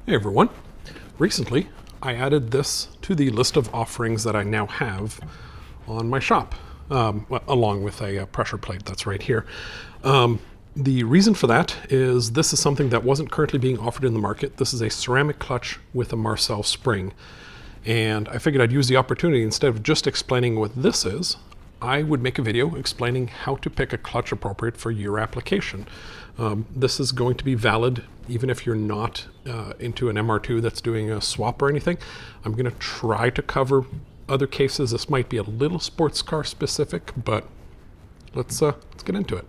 Hey everyone. Recently, I added this to the list of offerings that I now have on my shop, along with a pressure plate that's right here. The reason for that is this is something that wasn't currently being offered in the market. This is a ceramic clutch with a Marcel spring. And I figured I'd use the opportunity, instead of just explaining what this is, I would make a video explaining how to pick a clutch appropriate for your application. This is going to be valid even if you're not into an MR2 that's doing a swap or anything. I'm going to try to cover other cases. This might be a little sports car specific, but let's get into it.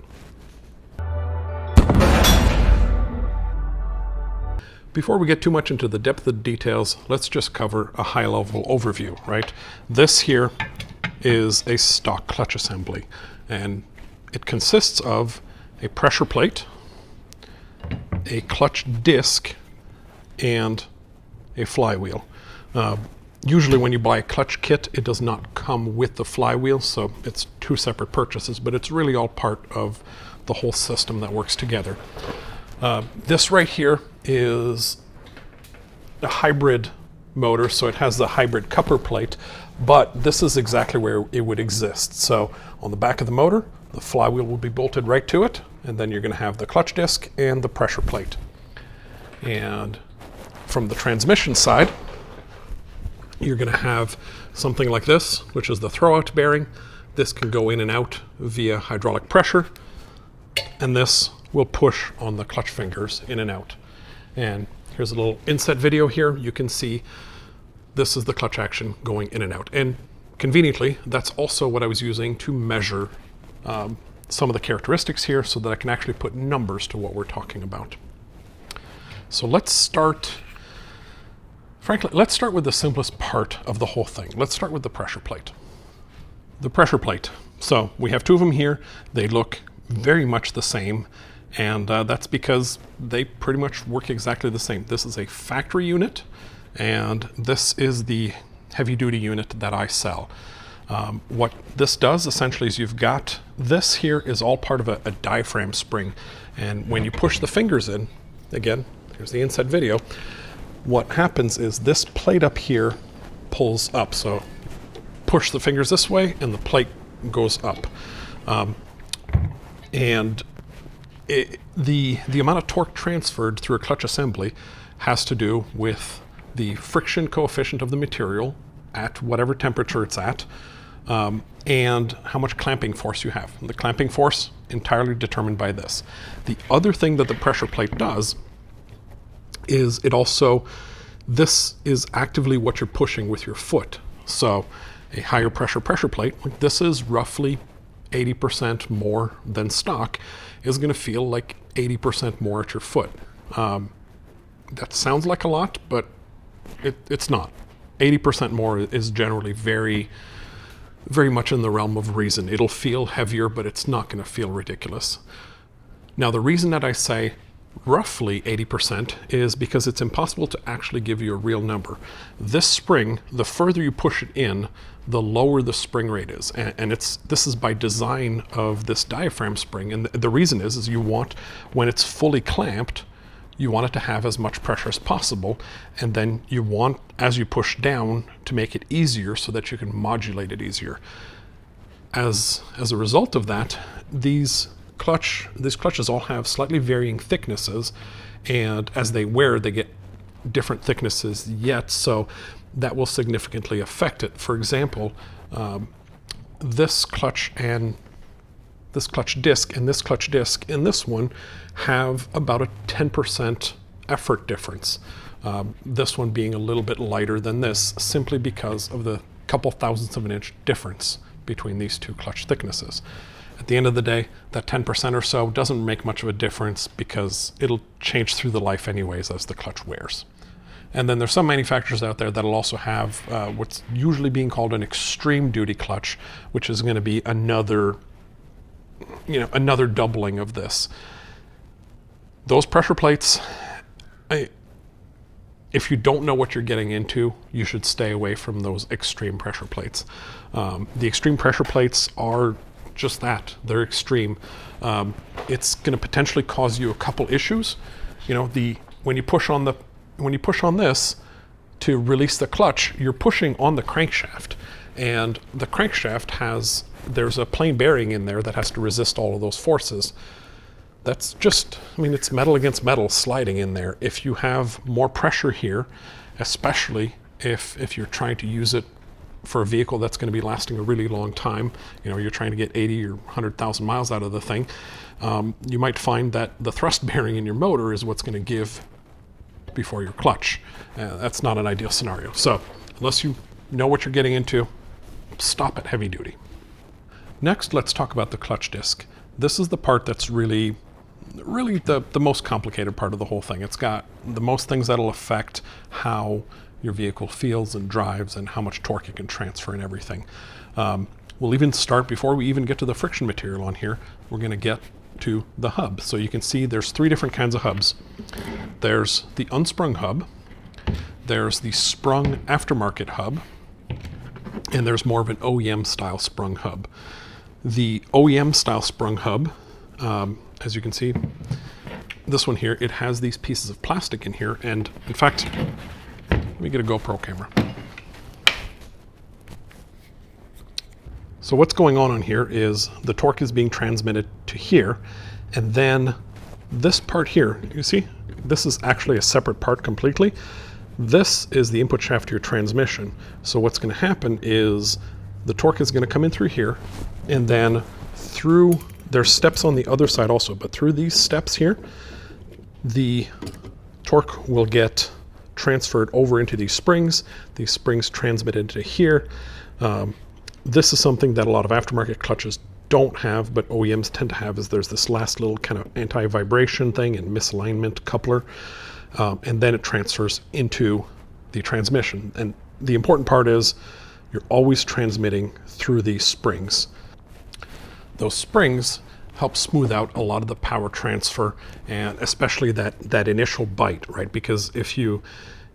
Before we get too much into the depth of the details, let's just cover a high-level overview, right? This here is a stock clutch assembly, and it consists of a pressure plate, a clutch disc, and a flywheel. Usually when you buy a clutch kit, it does not come with the flywheel, so it's two separate purchases, but it's really all part of the whole system that works together. This right here is a hybrid motor, so it has the hybrid coupler plate, but this is exactly where it would exist. So on the back of the motor, the flywheel will be bolted right to it, and then you're going to have the clutch disc and the pressure plate. And from the transmission side, you're going to have something like this, which is the throwout bearing. This can go in and out via hydraulic pressure, and this will push on the clutch fingers in and out. And here's a little inset video here. You can see this is the clutch action going in and out. And conveniently, that's also what I was using to measure some of the characteristics here so that I can actually put numbers to what we're talking about. So let's start, frankly, let's start with the simplest part of the whole thing. Let's start with the pressure plate. The pressure plate. So we have two of them here. They look very much the same, and that's because they pretty much work exactly the same. This is a factory unit, and this is the heavy-duty unit that I sell. What this does essentially is you've got, this here is all part of a diaphragm spring, and when you push the fingers in, again, here's the inset video, what happens is this plate up here pulls up. So push the fingers this way and the plate goes up. And the amount of torque transferred through a clutch assembly has to do with the friction coefficient of the material at whatever temperature it's at, and how much clamping force you have. And the clamping force entirely determined by this. The other thing that the pressure plate does is it also, this is actively what you're pushing with your foot. So a higher pressure plate, like this is roughly 80% more than stock, is going to feel like 80% more at your foot. That sounds like a lot, but it's not. 80% more is generally very, very much in the realm of reason. It'll feel heavier, but it's not going to feel ridiculous. Now, the reason that I say roughly 80% is because it's impossible to actually give you a real number. This spring, the further you push it in, the lower the spring rate is. And this is by design of this diaphragm spring. And the reason is you want, when it's fully clamped, you want it to have as much pressure as possible. And then you want, as you push down, to make it easier so that you can modulate it easier. As a result of that, these clutches all have slightly varying thicknesses, and as they wear, they get different thicknesses yet, so that will significantly affect it. For example, this clutch and this clutch disc and this clutch disc and this one have about a 10% effort difference. This one being a little bit lighter than this, simply because of the couple thousandths of an inch difference between these two clutch thicknesses. At the end of the day, that 10% or so doesn't make much of a difference because it'll change through the life anyways as the clutch wears. And then there's some manufacturers out there that'll also have what's usually being called an extreme duty clutch, which is going to be another doubling of this. Those pressure plates, if you don't know what you're getting into, you should stay away from those extreme pressure plates. The extreme pressure plates are just that. They're extreme. It's going to potentially cause you a couple issues. When you push on the when you push on this to release the clutch, you're pushing on the crankshaft. And the crankshaft there's a plain bearing in there that has to resist all of those forces. That's just, I mean, it's metal against metal sliding in there. If you have more pressure here, especially if you're trying to use it for a vehicle that's going to be lasting a really long time, you're trying to get 80 or 100,000 miles out of the thing, you might find that the thrust bearing in your motor is what's going to give before your clutch. That's not an ideal scenario. So unless you know what you're getting into, stop at heavy duty. Next, let's talk about the clutch disc. This is the part that's really the most complicated part of the whole thing. It's got the most things that'll affect how your vehicle feels and drives and how much torque it can transfer and everything. We'll even start, before we even get to the friction material on here, we're going to get to the hub. So you can see there's 3 different kinds of hubs. There's the unsprung hub, there's the sprung aftermarket hub, and there's more of an OEM style sprung hub. The OEM style sprung hub, as you can see, this one here, it has these pieces of plastic in here, and in fact, let me get a GoPro camera. So what's going on here is the torque is being transmitted to here, and then this part here, you see, this is actually a separate part completely. This is the input shaft to your transmission. So what's going to happen is the torque is going to come in through here, and then there's steps on the other side also, but through these steps here, the torque will get transferred over into these springs transmit into here. This is something that a lot of aftermarket clutches don't have, but OEMs tend to have, is there's this last little kind of anti-vibration thing and misalignment coupler, and then it transfers into the transmission. And the important part is you're always transmitting through these springs. Those springs help smooth out a lot of the power transfer, and especially that initial bite, right? Because if you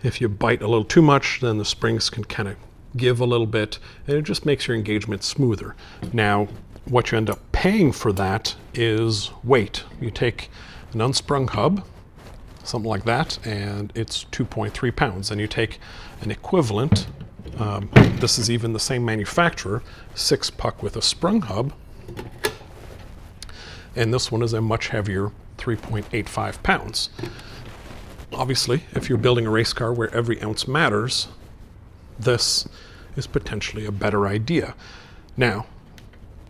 bite a little too much, then the springs can kind of give a little bit, and it just makes your engagement smoother. Now, what you end up paying for that is weight. You take an unsprung hub, something like that, and it's 2.3 pounds. And you take an equivalent, this is even the same manufacturer, 6-puck with a sprung hub, and this one is a much heavier 3.85 pounds. Obviously, if you're building a race car where every ounce matters, this is potentially a better idea. Now,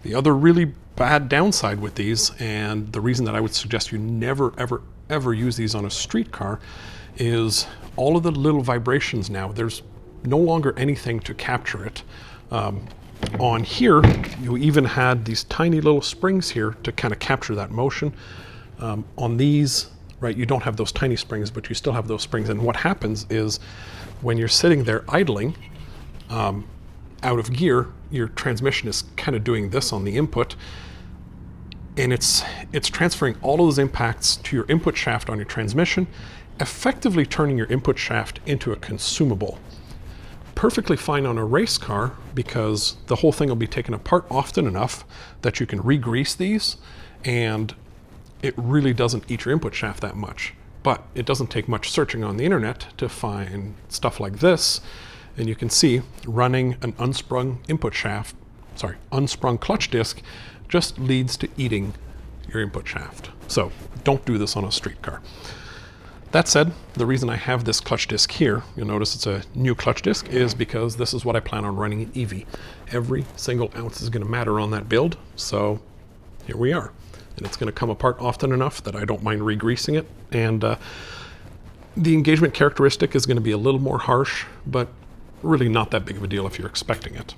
the other really bad downside with these, and the reason that I would suggest you never, ever use these on a street car, is all of the little vibrations now. There's no longer anything to capture it. On here, you even had these tiny little springs here to kind of capture that motion. On these, right, you don't have those tiny springs, but you still have those springs. And what happens is when you're sitting there idling, out of gear, your transmission is kind of doing this on the input, and it's transferring all of those impacts to your input shaft on your transmission, effectively turning your input shaft into a consumable. Perfectly fine on a race car, because the whole thing will be taken apart often enough that you can re-grease these, and it really doesn't eat your input shaft that much. But it doesn't take much searching on the internet to find stuff like this. And you can see running an unsprung unsprung clutch disc just leads to eating your input shaft. So don't do this on a street car. That said, the reason I have this clutch disc here, you'll notice it's a new clutch disc, is because this is what I plan on running in EV. Every single ounce is going to matter on that build, so here we are. And it's going to come apart often enough that I don't mind re-greasing it. And the engagement characteristic is going to be a little more harsh, but really not that big of a deal if you're expecting it.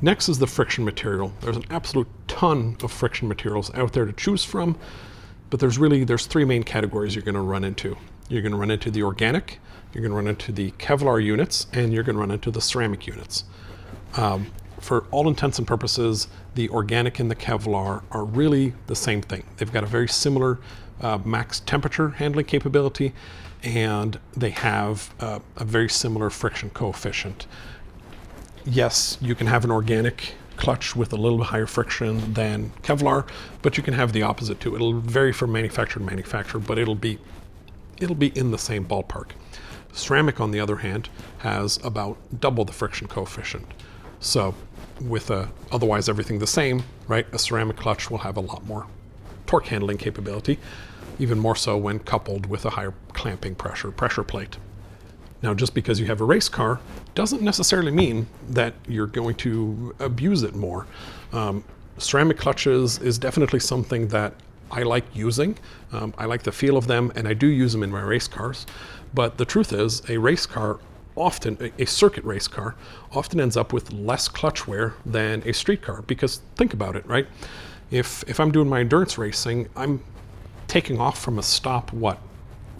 Next is the friction material. There's an absolute ton of friction materials out there to choose from, but there's 3 main categories you're going to run into. You're going to run into the organic, you're going to run into the Kevlar units, and you're going to run into the ceramic units. For all intents and purposes, the organic and the Kevlar are really the same thing. They've got a very similar max temperature handling capability, and they have a very similar friction coefficient. Yes, you can have an organic clutch with a little higher friction than Kevlar, but you can have the opposite too. It'll vary from manufacturer to manufacturer, but it'll be in the same ballpark. Ceramic, on the other hand, has about double the friction coefficient. So with otherwise everything the same, right, a ceramic clutch will have a lot more torque handling capability, even more so when coupled with a higher clamping pressure plate. Now, just because you have a race car doesn't necessarily mean that you're going to abuse it more. Ceramic clutches is definitely something that I like using. I like the feel of them, and I do use them in my race cars. But the truth is, a race car often, a circuit race car, often ends up with less clutch wear than a street car. Because think about it, right? If I'm doing my endurance racing, I'm taking off from a stop, 4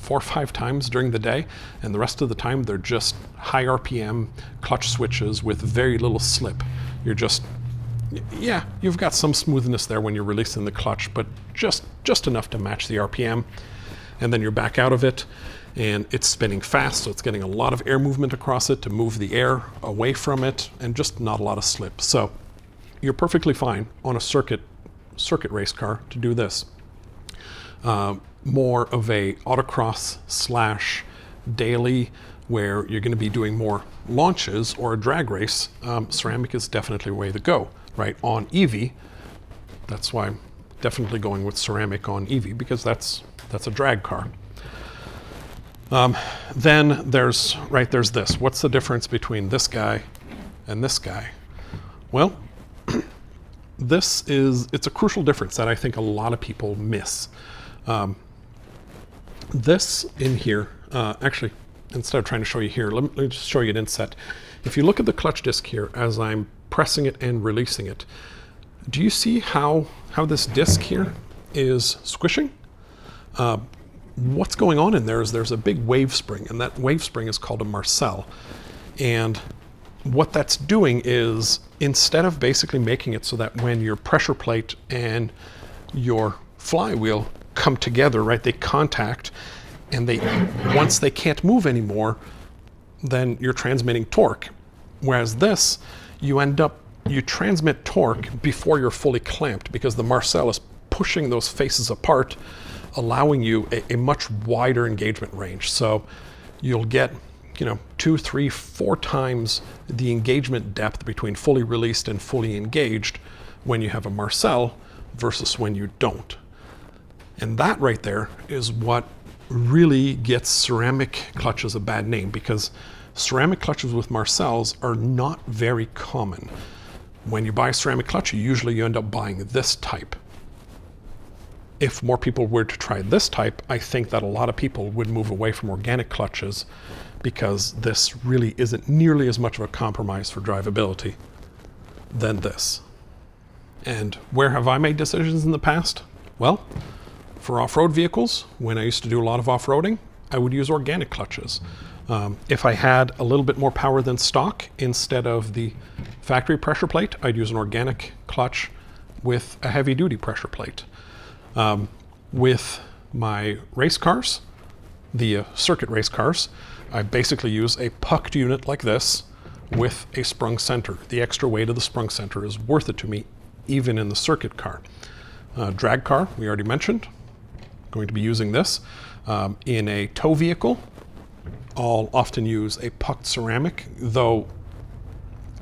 or 5 times during the day, and the rest of the time they're just high RPM clutch switches with very little slip. You're just, yeah, you've got some smoothness there when you're releasing the clutch, but just enough to match the RPM, and then you're back out of it, and it's spinning fast, so it's getting a lot of air movement across it to move the air away from it, and just not a lot of slip. So you're perfectly fine on a circuit race car to do this. More of a autocross / daily, where you're going to be doing more launches or a drag race, ceramic is definitely the way to go, right? On Eevee, that's why I'm definitely going with ceramic on Eevee, because that's a drag car. Then there's this. What's the difference between this guy and this guy? Well, it's a crucial difference that I think a lot of people miss. This in here, actually, instead of trying to show you here, let me just show you an inset. If you look at the clutch disc here as I'm pressing it and releasing it, do you see how this disc here is squishing? What's going on in there is there's a big wave spring, and that wave spring is called a Marcel. And what that's doing is, instead of basically making it so that when your pressure plate and your flywheel come together, right, they contact, and once they can't move anymore, then you're transmitting torque. Whereas this, you transmit torque before you're fully clamped, because the Marcel is pushing those faces apart, allowing you a much wider engagement range. So you'll get 2, 3, 4 times the engagement depth between fully released and fully engaged when you have a Marcel versus when you don't. And that right there is what really gets ceramic clutches a bad name, because ceramic clutches with Marcels are not very common. When you buy a ceramic clutch, you end up buying this type. If more people were to try this type, I think that a lot of people would move away from organic clutches, because this really isn't nearly as much of a compromise for drivability than this. And where have I made decisions in the past? Well, for off-road vehicles, when I used to do a lot of off-roading, I would use organic clutches. If I had a little bit more power than stock, instead of the factory pressure plate, I'd use an organic clutch with a heavy-duty pressure plate. With my race cars, the circuit race cars, I basically use a pucked unit like this with a sprung center. The extra weight of the sprung center is worth it to me, even in the circuit car. Drag car, we already mentioned. Going to be using this. In a tow vehicle, I'll often use a pucked ceramic, though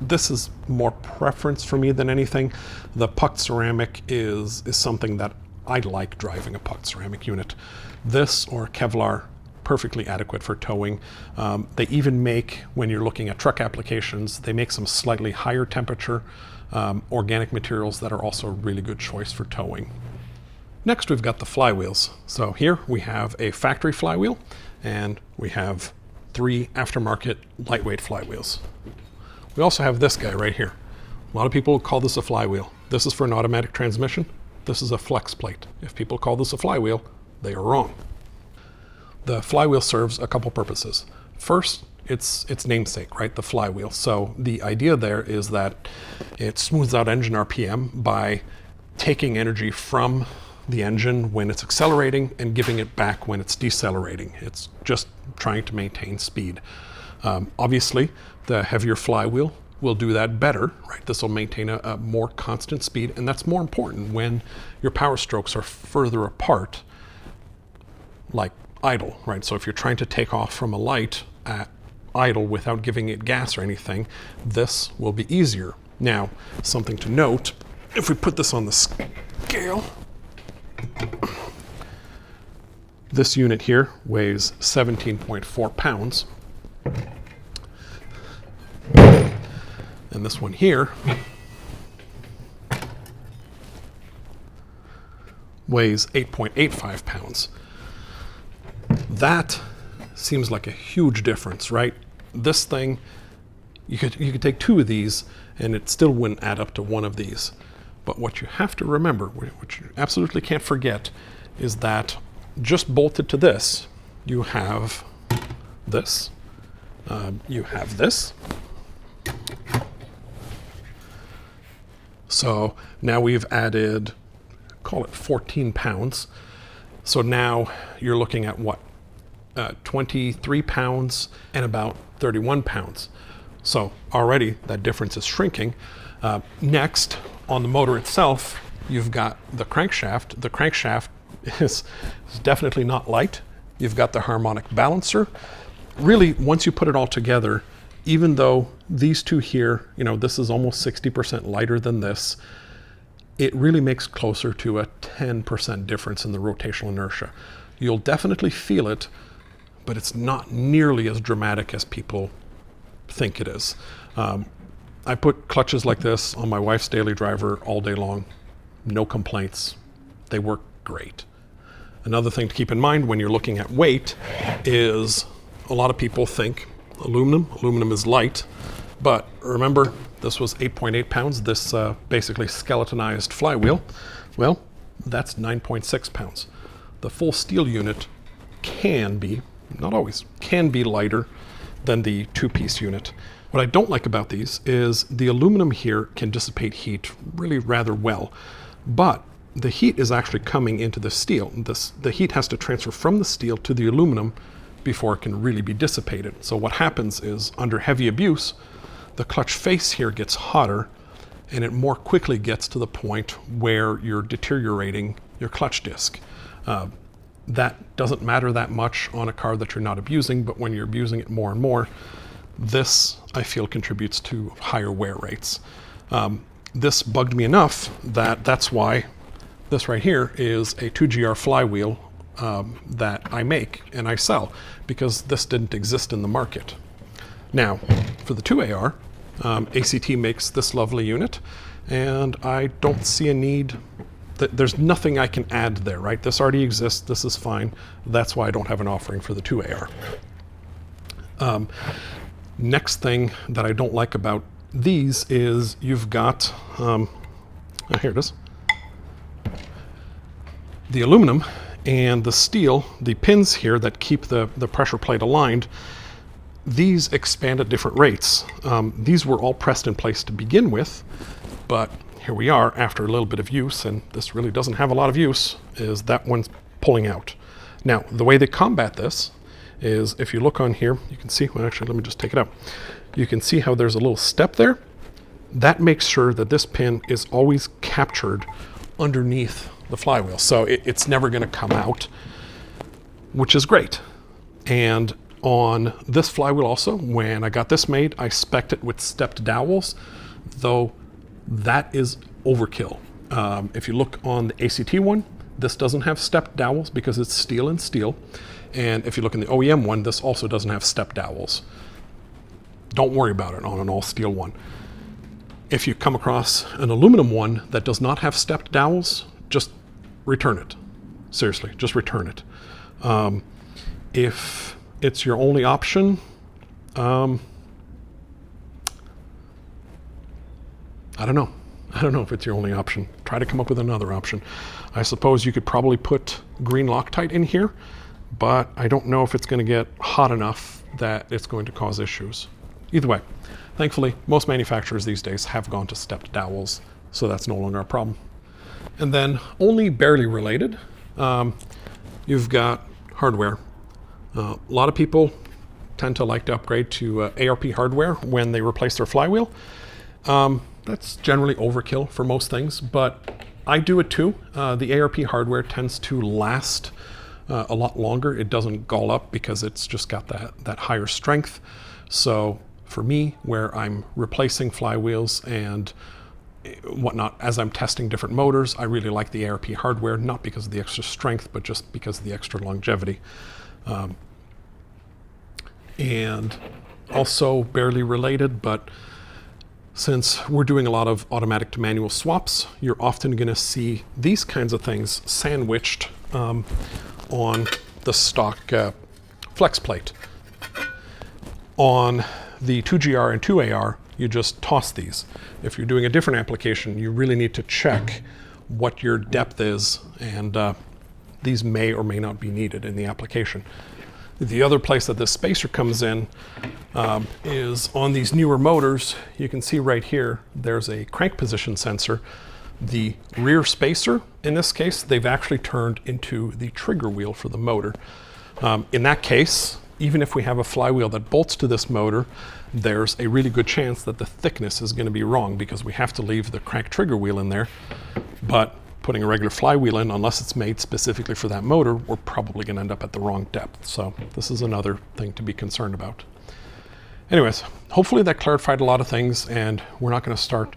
this is more preference for me than anything. The pucked ceramic is something that I like driving, a pucked ceramic unit. This or Kevlar, perfectly adequate for towing. They even make, when you're looking at truck applications, they make some slightly higher temperature organic materials that are also a really good choice for towing. Next, we've got the flywheels. So here we have a factory flywheel, and we have 3 aftermarket lightweight flywheels. We also have this guy right here. A lot of people call this a flywheel. This is for an automatic transmission. This is a flex plate. If people call this a flywheel, they are wrong. The flywheel serves a couple purposes. First, its namesake, right? The flywheel. So the idea there is that it smooths out engine RPM by taking energy from the engine when it's accelerating and giving it back when it's decelerating. It's just trying to maintain speed. Obviously, the heavier flywheel will do that better, right? This will maintain a more constant speed, and that's more important when your power strokes are further apart, like idle, right? So if you're trying to take off from a light at idle without giving it gas or anything, this will be easier. Now, something to note, if we put this on the scale, this unit here weighs 17.4 pounds. And this one here weighs 8.85 pounds. That seems like a huge difference, right? This thing, you could take 2 of these and it still wouldn't add up to 1 of these. But what you have to remember, what you absolutely can't forget, is that just bolted to this, you have this, you have this. So now we've added, call it 14 pounds. So now you're looking at what? 23 pounds and about 31 pounds. So already that difference is shrinking. Next, on the motor itself, you've got the crankshaft. The crankshaft is definitely not light. You've got the harmonic balancer. Really, once you put it all together, even though these two here, this is almost 60% lighter than this, it really makes closer to a 10% difference in the rotational inertia. You'll definitely feel it, but it's not nearly as dramatic as people think it is. I put clutches like this on my wife's daily driver all day long. No complaints. They work great. Another thing to keep in mind when you're looking at weight is a lot of people think aluminum is light, but remember this was 8.8 pounds, this basically skeletonized flywheel. Well, that's 9.6 pounds. The full steel unit can be, not always, can be lighter than the 2-piece unit. What I don't like about these is the aluminum here can dissipate heat really rather well, but the heat is actually coming into the steel. The heat has to transfer from the steel to the aluminum before it can really be dissipated. So what happens is, under heavy abuse, the clutch face here gets hotter and it more quickly gets to the point where you're deteriorating your clutch disc. That doesn't matter that much on a car that you're not abusing, but when you're abusing it more and more, this, I feel, contributes to higher wear rates. This bugged me enough that's why this right here is a 2GR flywheel that I make and I sell, because this didn't exist in the market. Now, for the 2AR, ACT makes this lovely unit, and I don't see a need. There's nothing I can add there, right? This already exists, this is fine. That's why I don't have an offering for the 2AR. Next thing that I don't like about these is you've got, here it is, the aluminum and the steel, the pins here that keep the pressure plate aligned, these expand at different rates. These were all pressed in place to begin with, but here we are after a little bit of use, and this really doesn't have a lot of use, is that one's pulling out. Now, the way they combat this is, if you look on here, you can see, well, actually, let me just take it out. You can see how there's a little step there. That makes sure that this pin is always captured underneath the flywheel. So it's never gonna come out, which is great. And on this flywheel also, when I got this made, I spec'd it with stepped dowels, though that is overkill. If you look on the ACT one, this doesn't have stepped dowels because it's steel and steel. And if you look in the OEM one, this also doesn't have stepped dowels. Don't worry about it on an all steel one. If you come across an aluminum one that does not have stepped dowels, just return it. Seriously, just return it. If it's your only option, I don't know. I don't know if it's your only option. Try to come up with another option. I suppose you could probably put green Loctite in here, but I don't know if it's going to get hot enough that it's going to cause issues. Either way, thankfully, most manufacturers these days have gone to stepped dowels, so that's no longer a problem. And then, only barely related, you've got hardware. A lot of people tend to like to upgrade to ARP hardware when they replace their flywheel. That's generally overkill for most things, but I do it too. The ARP hardware tends to last a lot longer. It doesn't gall up because it's just got that higher strength. So for me, where I'm replacing flywheels and whatnot, as I'm testing different motors, I really like the ARP hardware, not because of the extra strength, but just because of the extra longevity. And also barely related, but since we're doing a lot of automatic to manual swaps, you're often going to see these kinds of things sandwiched on the stock flex plate. On the 2GR and 2AR, you just toss these. If you're doing a different application, you really need to check what your depth is, and these may or may not be needed in the application. The other place that this spacer comes in is on these newer motors. You can see right here, there's a crank position sensor. The rear spacer, in this case, they've actually turned into the trigger wheel for the motor. In that case, even if we have a flywheel that bolts to this motor, there's a really good chance that the thickness is going to be wrong because we have to leave the crank trigger wheel in there. But putting a regular flywheel in, unless it's made specifically for that motor, we're probably going to end up at the wrong depth. So this is another thing to be concerned about. Anyways, hopefully that clarified a lot of things, and we're not going to start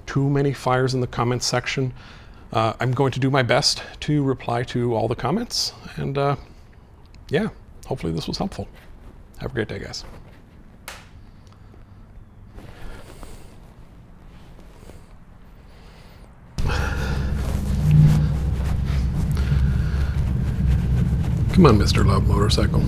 too many fires in the comments section. I'm going to do my best to reply to all the comments, and yeah, hopefully this was helpful. Have a great day, guys. Come on, Mr. Loud Motorcycle.